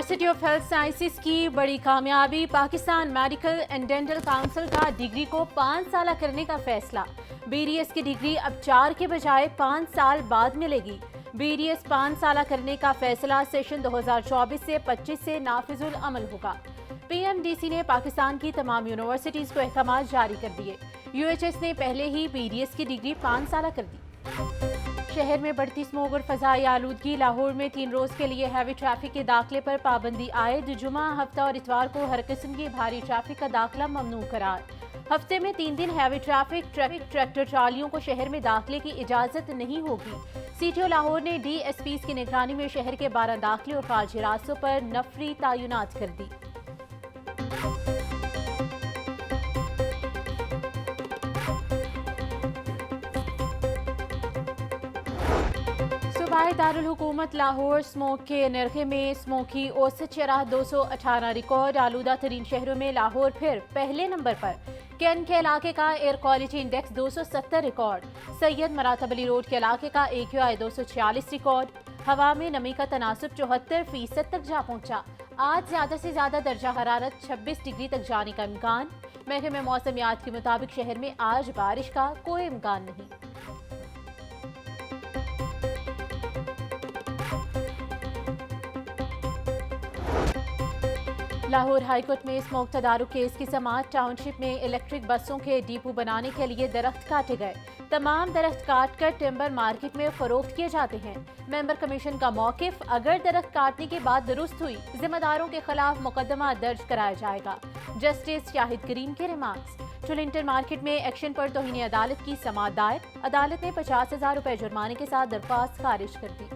University of health sciences की बड़ी कामयाबी, Pakistan medical and dental council का डिग्री को 5 साल करने का फैसला। BDS की डिग्री अब 4 के बजाय 5 साल बाद मिलेगी। BDS 5 साल करने का फैसला सेशन 2024 से 25 से नाफिजुल अमल होगा। PMDC ने पाकिस्तान की तमाम यूनिवर्सिटीज को अहकाम जारी कर दिए। UHS ने पहले ही BDS की डिग्री 5 साल कर दी। शहर में बढ़ती स्मोग और फजाई आलूदगी। लाहौर में 3 रोज के लिए हैवी ट्रैफिक के दाखिले पर पाबंदी आयद। जुमा, हफ्ता और इतवार को हर किस्म की भारी ट्रैफिक का दाखिला ममनू करार। हफ्ते में 3 दिन हैवी ट्रैफिक ट्रैक्टर ट्रालियों को शहर में दाखिले की इजाजत नहीं होगी। CTO लाहौर ने DSPs की निगरानी में शहर के 12 दाखिले और खारजी रास्तों पर नफरी तैनात कर दी। सूबाई दारुल हुकूमत लाहौर स्मोक के नरखे में स्मोक की औसत शरह 218 रिकॉर्ड। आलूदा तरीन शहरों में लाहौर फिर पहले नंबर पर। कैन के इलाके का air quality index 270 record. Syed Maratab Ali road के इलाके का AQI 246 रिकॉर्ड। हवा में नमी का तनासुब 74% तक जा पहुंचा। आज ज्यादा से ज्यादा दर्जा हरारत 26 डिग्री तक जाने का इम्कान। महकमे मौसमियात के मुताबिक शहर में आज बारिश का कोई इम्कान नहीं। लाहौर हाईकोर्ट में स्मोक तदारुक केस की समाअत। टाउनशिप में इलेक्ट्रिक बसों के डिपो बनाने के लिए दरख्त काटे गए। तमाम दरख्त काटकर टिम्बर मार्केट में फरोख्त किए जाते हैं। मेंबर कमीशन का मौकिफ, अगर दरख्त काटने के बाद दुरुस्त हुई जिम्मेदारों के खिलाफ मुकदमा दर्ज कराया जाएगा। जस्टिस शाहिद करीम के रिमार्क्स। टुलिंटन मार्केट में एक्शन पर तौहीन अदालत की समाअत दायर। अदालत ने 50,000 रुपए जुर्माने के साथ दरख्वास्त खारिज कर दी।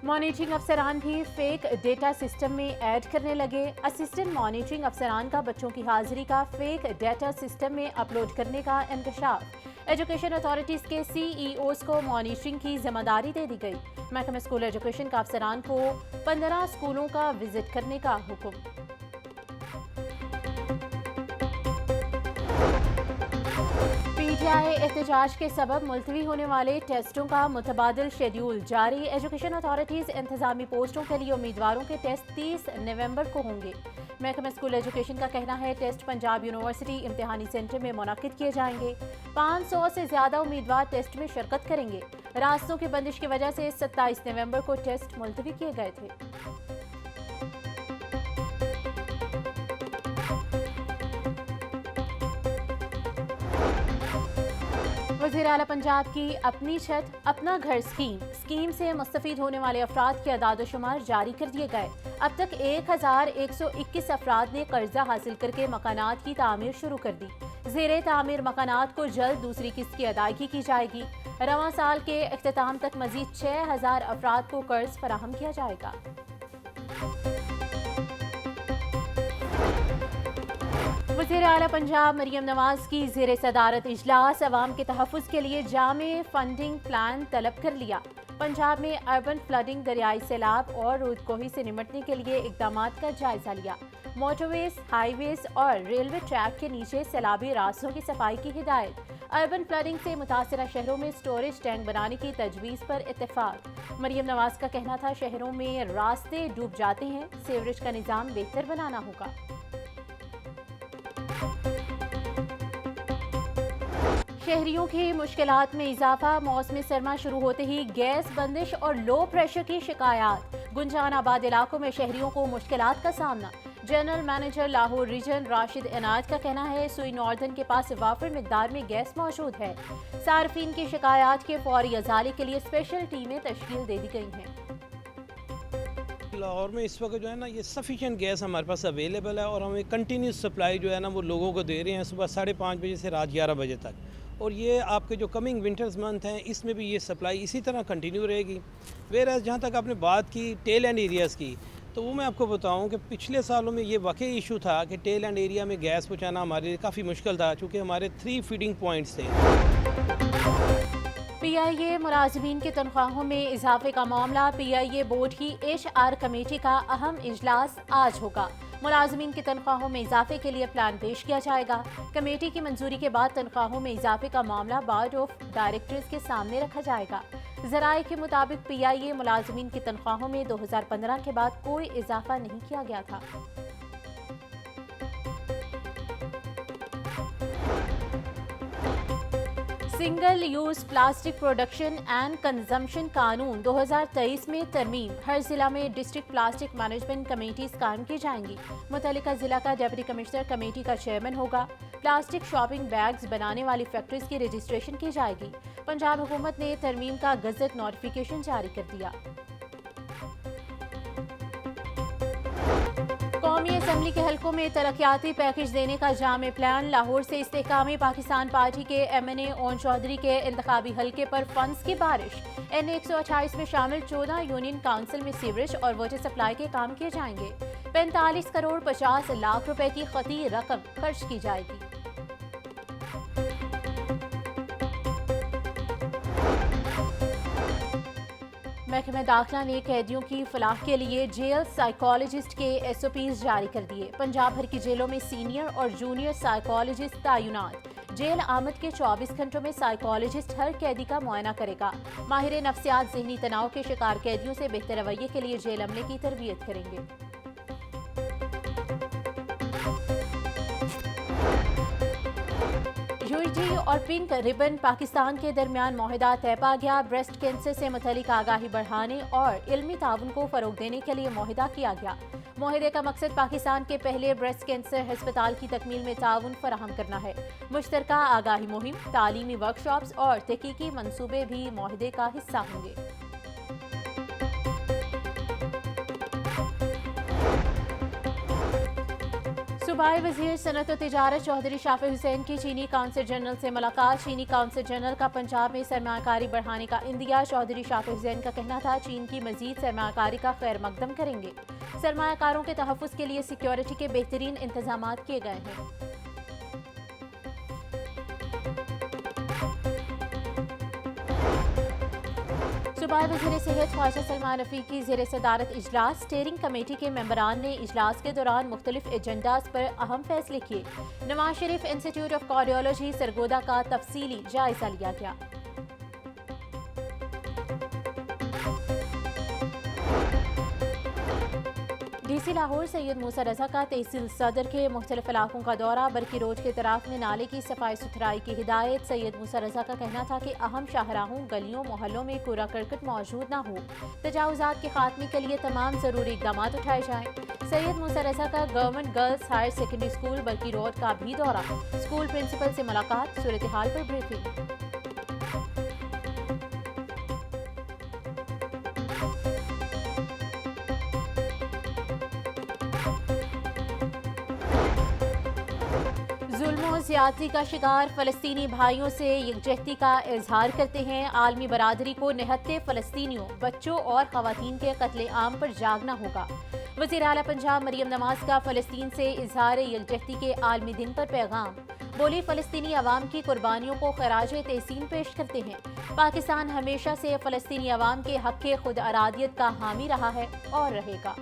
मॉनिटरिंग अफसरान भी फेक डेटा सिस्टम में ऐड करने लगे। असिस्टेंट मॉनिटरिंग अफसरान का बच्चों की हाजिरी का फेक डेटा सिस्टम में अपलोड करने का इंकशाफ। एजुकेशन अथॉरिटीज के CEOs को मॉनिटरिंग की जिम्मेदारी दे दी गई। महकमा स्कूल एजुकेशन का अफसरान को 15 स्कूलों का विजिट करने का हुक्म। PTI एहतजाज के सबब मुलतवी होने वाले टेस्टों का मुतबादिल शेड्यूल जारी। एजुकेशन अथॉरिटीज इंतजामी पोस्टों के लिए उम्मीदवारों के टेस्ट 30 नवंबर को होंगे। महकमा स्कूल एजुकेशन का कहना है टेस्ट पंजाब यूनिवर्सिटी इम्तिहानी सेंटर में मुनक्किद किए जाएंगे। 500 से ज्यादा उम्मीदवार टेस्ट में शिरकत करेंगे। रास्तों की बंदिश की वजह से 27 नवंबर को टेस्ट मुलतवी किए गए थे। वज़ीर आला पंजाब की अपनी छत अपना घर स्कीम से मुस्तफीद होने वाले अफराद के अदाद-ओ-शुमार जारी कर दिए गए। अब तक 1121 अफराद ने कर्जा हासिल करके मकानात की तामीर शुरू कर दी। ज़ेरे तामीर मकानात को जल्द दूसरी किस्त की अदायगी की जाएगी। रवां साल के इख्तिताम तक मजीद 6000 अफराद को कर्ज फराहम किया जाएगा। वज़ीर आला पंजाब मरियम नवाज की ज़ेरे सदारत इजलास। अवाम के तहफ़्फ़ुज़ के लिए जामे फंडिंग प्लान तलब कर लिया। पंजाब में अर्बन फ्लडिंग, दरियाई सैलाब और रूदकोही से निपटने के लिए इक़दाम का जायजा लिया। मोटरवेज, हाईवेज और रेलवे ट्रैक के नीचे सैलाबी रास्तों की सफाई की हिदायत। अर्बन फ्लडिंग से मुतासरा शहरों में स्टोरेज टैंक बनाने की तजवीज़ पर इत्तेफाक। मरियम नवाज का कहना था शहरों में रास्ते डूब जाते हैं, सीवरेज का निज़ाम बेहतर बनाना होगा। शहरियों की मुश्किलात में इजाफा। मौसम सरमा शुरू होते ही गैस बंदिश और लो प्रेशर की शिकायत। गुंजान आबाद इलाकों में शहरियों को मुश्किलात का सामना। General manager Lahore region Rashid Inayat का कहना है सुई नॉर्दर्न के पास वाफिर मिकदार में गैस मौजूद है। सार्फिन की शिकायत के फौरी अजाले के लिए स्पेशल टीमें तश्कील दे दी गई हैं। लाहौर में इस वक्त जो है ना ये सफिशिएंट गैस हमारे पास अवेलेबल है और हमें कंटिन्यूस सप्लाई जो है ना वो लोगों को दे रहे हैं सुबह 5:30 बजे से रात 11 बजे तक। और ये आपके जो कमिंग विंटर्स मंथ हैं इसमें भी ये सप्लाई इसी तरह कंटिन्यू रहेगी। वेयर जहाँ तक आपने बात की टेल एंड एरियाज़ की, तो वो मैं आपको बताऊं कि पिछले सालों में ये वाकई इशू था कि टेल एंड एरिया में गैस पहुँचाना हमारे लिए काफ़ी मुश्किल था चूँकि हमारे 3 फीडिंग पॉइंट्स थे। PIA मुलाजमीन की तनख्वाहों में इजाफे का मामला। PIA बोर्ड की HR कमेटी का अहम इजलास आज होगा। मुलाजमीन की तनख्वाहों में इजाफे के लिए प्लान पेश किया जाएगा। कमेटी की मंजूरी के बाद तनख्वाहों में इजाफे का मामला बोर्ड ऑफ डायरेक्टर्स के सामने रखा जाएगा। जराये के मुताबिक PIA मुलाजमीन की तनख्वाहों में 2015 के बाद कोई इजाफा नहीं किया गया था। Single use plastic production and consumption कानून 2023 में तरमीम। हर जिला में डिस्ट्रिक्ट प्लास्टिक मैनेजमेंट कमेटीज कायम की जाएंगी। मुतल्लिका जिला का डिप्टी कमिश्नर कमेटी का चेयरमैन होगा। प्लास्टिक शॉपिंग बैग्स बनाने वाली फैक्ट्रीज की रजिस्ट्रेशन की जाएगी। पंजाब हुकूमत ने तरमीम का गजट नोटिफिकेशन जारी कर दिया। कौमी असम्बली के हलकों में तरक्याती पैकेज देने का जामे प्लान। लाहौर से इस्तेहकामी पाकिस्तान पार्टी के MNA ओन चौधरी के इंतखाबी हलके पर फंड्स की बारिश। NA 128 में शामिल 14 यूनियन काउंसिल में सीवरेज और वाटर सप्लाई के काम किए जाएंगे। 45 करोड़ 50 लाख रुपए की खती रकम खर्च की जाएगी। महकमा दाखिला ने कैदियों की फलाह के लिए जेल साइकोलॉजिस्ट के SOPs जारी कर दिए। पंजाब भर की जेलों में सीनियर और जूनियर साइकोलॉजिस्ट तैनात। जेल आमद के 24 घंटों में साइकोलॉजिस्ट हर कैदी का मुआयना करेगा। माहिर नफ्सियात जहनी तनाव के शिकार कैदियों से बेहतर रवैये के लिए जेल अमले की तरबियत करेंगे। यूजी और पिंक रिबन पाकिस्तान के दरमियान मुआहदा तय पा गया। ब्रेस्ट कैंसर से मुतल्लिक आगाही बढ़ाने और इल्मी ताउन को फरोग देने के लिए मुआहदा किया गया। मुआहदे का मकसद पाकिस्तान के पहले ब्रेस्ट कैंसर अस्पताल की तकमील में ताउन फराहम करना है। मुश्तरका आगाही मुहिम, तालीमी वर्कशॉप्स और तहकीकी मंसूबे भी मुआहदे का हिस्सा होंगे। सूबाई वजीर सनत और तिजारत चौधरी शाफी हुसैन की चीनी काउंसिल जनरल से मुलाकात। चीनी काउंसिल जनरल का पंजाब में सरमायाकारी बढ़ाने का इंदिया। चौधरी शाफी हुसैन का कहना था चीन की मजीद सरमायाकारी का खैर मकदम करेंगे। सरमायाकारों के तहफ़्फ़ुज़ के लिए सिक्योरिटी के बेहतरीन इंतजाम किए गए हैं। सूबाई वज़ीर सेहत ख्वाजा सलमान रफ़ीकी ज़ेर सदारत इजलास। स्टीयरिंग कमेटी के मेंबरान ने इजलास के दौरान मुख्तलिफ एजेंडाज पर अहम फैसले किए। Nawaz Sharif institute of cardiology Sargodha का तफसीली जायजा लिया गया। DC लाहौर सैयद मूसा रजा का तहसील सदर के मुख्तलिफ इलाकों का दौरा। बरकी रोड के तराफ में नाले की सफाई सुथराई की हिदायत। सैयद मूसा रजा का कहना था कि अहम शाहराहों, गलियों, मोहल्लों में कूड़ा करकट मौजूद न हो। तजावुजात के खात्मे के लिए तमाम जरूरी इकदाम उठाए जाएं। सैयद मूसा रजा का government girls higher secondary school Barki road का भी दौरा। स्कूल प्रिंसिपल से मुलाकात, सूरत हाल पर ब्रीफिंग। ज़्यादती का शिकार फ़लस्तीनी भाइयों से यकजहती का इजहार करते हैं। आलमी बरादरी को निहत्ते फ़लस्तीनियों, बच्चों और ख़वातीन के कत्ले आम पर जागना होगा। वज़ीर आला पंजाब मरियम नवाज का फ़लस्तीन से इजहार यकजहती के आलमी दिन पर पैगाम। बोली फ़लस्तीनी अवाम की कुर्बानियों को खराज तहसीन पेश करते हैं। पाकिस्तान हमेशा से फ़लस्तीनी अवाम के हक़ के खुद अरादियत का हामी रहा है और रहेगा।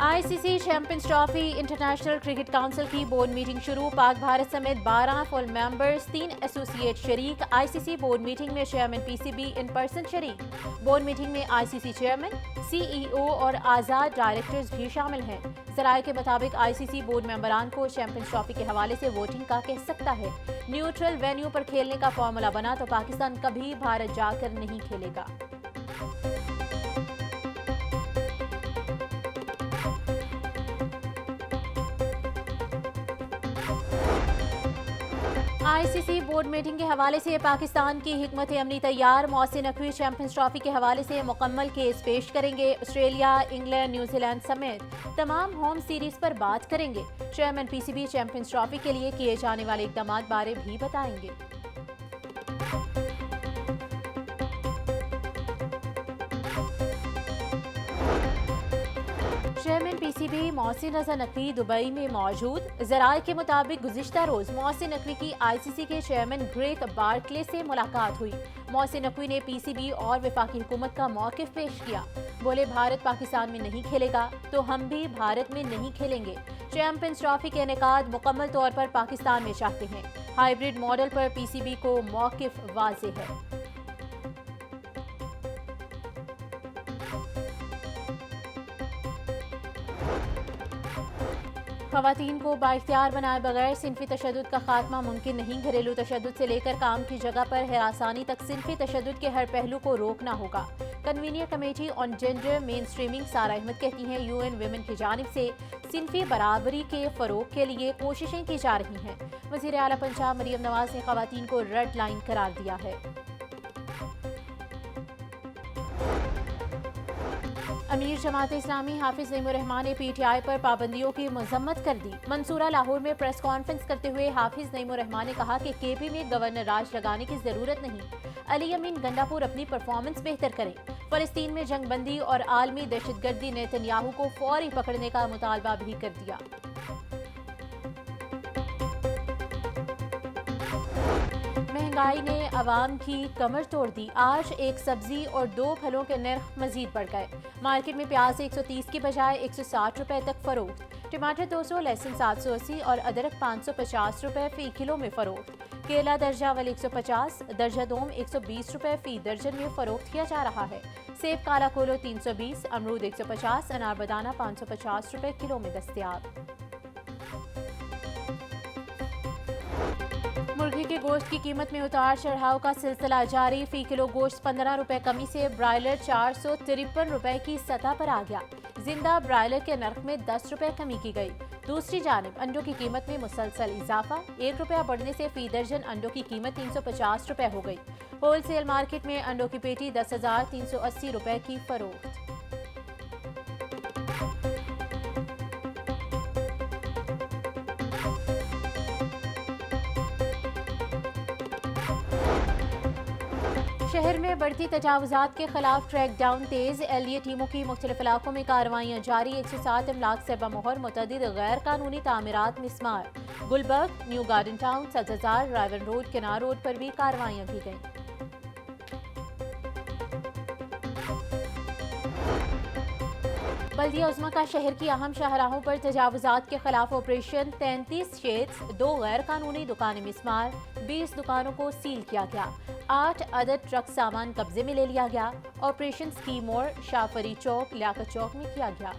ICC champions trophy international cricket council की बोर्ड मीटिंग शुरू। पाक भारत समेत 12 फुल मेंबर्स, 3 एसोसिएट शरीक। ICC बोर्ड मीटिंग में चेयरमैन PCB इन पर्सन शरीक। बोर्ड मीटिंग में ICC चेयरमैन, CEO और आज़ाद डायरेक्टर्स भी शामिल हैं। ज़राए के मुताबिक ICC बोर्ड मेंबरान को चैंपियंस ट्रॉफी के हवाले से वोटिंग का कह सकता है। न्यूट्रल वेन्यू पर खेलने का फॉर्मूला बना तो पाकिस्तान कभी भारत जाकर नहीं खेलेगा। ICC बोर्ड मीटिंग के हवाले से पाकिस्तान की हिकमत अमली तैयार। मोहसिन नकवी चैंपियंस ट्रॉफी के हवाले से मुकम्मल केस पेश करेंगे। ऑस्ट्रेलिया, इंग्लैंड, न्यूजीलैंड समेत तमाम होम सीरीज पर बात करेंगे। चेयरमैन PCB चैंपियंस ट्रॉफी के लिए किए जाने वाले इकदाम बारे भी बताएंगे। Chairman PCB Mohsin Raza Naqvi Dubai में मौजूद। ज़राए के मुताबिक गुज़िश्ता रोज़ मोहसिन नकवी की ICC के चेयरमैन ग्रेग बार्कले से मुलाकात हुई। मोहसिन नकवी ने PCB और वफाकी हुकूमत का मौक़िफ़ पेश किया। बोले भारत पाकिस्तान में नहीं खेलेगा तो हम भी भारत में नहीं खेलेंगे। चैंपियंस ट्रॉफी के इनेकाद मुकम्मल तौर पर पाकिस्तान में चाहते हैं। हाइब्रिड मॉडल पर पीसीबी को मौकिफ वाज़ेह है। ख़वातीन को बाइख्तियार बनाए बगैर सिनफी तशद्दुद का खात्मा मुमकिन नहीं। घरेलू तशद्दुद से लेकर काम की जगह पर हिरासानी तक सिनफी तशद्दुद के हर पहलू को रोकना होगा। Convener committee on gender main streaming सारा अहमद कहती हैं यूएन विमेन की जानिब से सिनफी बराबरी के फ़रोग के लिए कोशिशें की जा रही हैं। वज़ीर आला पंजाब मरियम नवाज ने ख़वातीन को रेड लाइन करार दिया है। अमीर जमात इस्लामी हाफिज नईमुर रहमान ने पीटीआई पर पाबंदियों की मजम्मत कर दी। मंसूरा लाहौर में प्रेस कॉन्फ्रेंस करते हुए हाफिज नईमुर रहमान ने कहा कि केपी में गवर्नर राज लगाने की जरूरत नहीं। अली अमीन गंडापुर अपनी परफॉर्मेंस बेहतर करें। फलस्तीन में जंगबंदी और आलमी दहशतगर्दी नेतन्याहू को फौरी पकड़ने का मुतालबा भी कर दिया। महंगाई ने अवाम की कमर तोड़ दी। आज एक सब्जी और 2 फलों के नर्ख मजीद बढ़ गए। मार्केट में प्याज 130 की बजाय 160 रुपए तक फरोख्त। टमाटर 200, लहसुन 780 और अदरक 550 रुपए फी किलो में फरोख्त। केला दर्जा अवल 150, दर्जा दोम 120 रुपए फी दर्जन में फरोख्त किया जा रहा है। सेब काला कोलो 320, अमरूद 150, अनार बदाना 550 रुपए किलो में दस्तयाब। मुर्गी के गोश्त की कीमत में उतार चढ़ाव का सिलसिला जारी। फी किलो गोश्त 15 रुपए कमी से ब्रायलर 453 रुपए की सतह पर आ गया। जिंदा ब्रायलर के नर्ख में 10 रुपए कमी की गई। दूसरी जानिब अंडों की कीमत में मुसलसल इजाफा। 1 रुपया बढ़ने से फी दर्जन अंडों की कीमत 350 रुपए हो गई। होलसेल मार्केट में अंडों की पेटी 10,380 रुपए की फरोख्त। शहर में बढ़ती तजावुजात के खिलाफ ट्रैक डाउन तेज। एलडीए टीमों की मुख्तलिफ इलाकों में कार्रवाइयाँ जारी। 107 इमलाक से बमोहर मुतअद्दिद गैर कानूनी तामीरात मिस्मार। Gulberg, new garden town, Sabzar, रायवन road, किनार रोड पर भी कार्रवाइयाँ की गईं। बल्दिया उज़्मा का शहर की अहम शाहराहों पर तजावुजात के खिलाफ ऑपरेशन। 33 शेड्स, 2 गैर कानूनी दुकानें मिस्मार। 20 दुकानों को सील किया गया। 8 अदद ट्रक सामान कब्जे में ले लिया गया। ऑपरेशन स्कीमोर शाफरी चौक, लियाकत चौक में किया गया।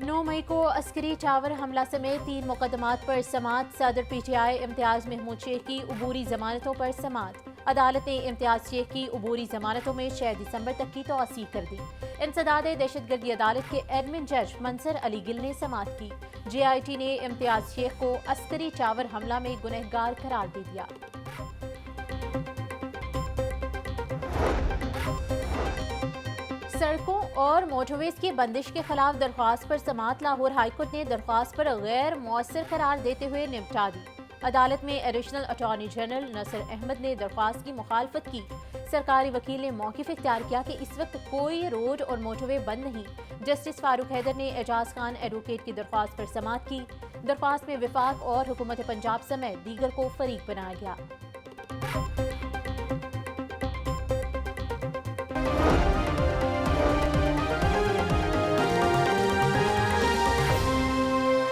9 मई को अस्करी टावर हमला समेत 3 मुकदमात पर समात। सदर पीटीआई इम्तियाज महमूद शेख की उबूरी जमानतों पर समात। अदालत ने इम्तियाज शेख की उबूरी जमानतों में 6 दिसंबर तक की तौसीह कर दी। इंसदाद दहशतगर्दी अदालत के एडमिन जज मंसर अली गिल ने समात की। जेआईटी ने इम्तियाज शेख को अस्करी टावर हमला में गुनहगार करार दे दिया। सड़कों और मोटरवेज की बंदिश के खिलाफ दरख्वास्त पर समात। लाहौर हाईकोर्ट ने दरख्वास्त पर गैर मौसर करार देते हुए निपटा दी। अदालत में एडिशनल अटॉर्नी जनरल नसर अहमद ने दरख्वास्त की मुखालफत की। सरकारी वकील ने मौक़िफ़ इख्तियार किया कि इस वक्त कोई रोड और मोटरवे बंद नहीं। जस्टिस फारूक हैदर ने एजाज खान एडवोकेट की दरख्वास्त पर समात की। दरख्वास्त में विफाक और हुकूमत पंजाब समेत दीगर को फरीक बनाया गया।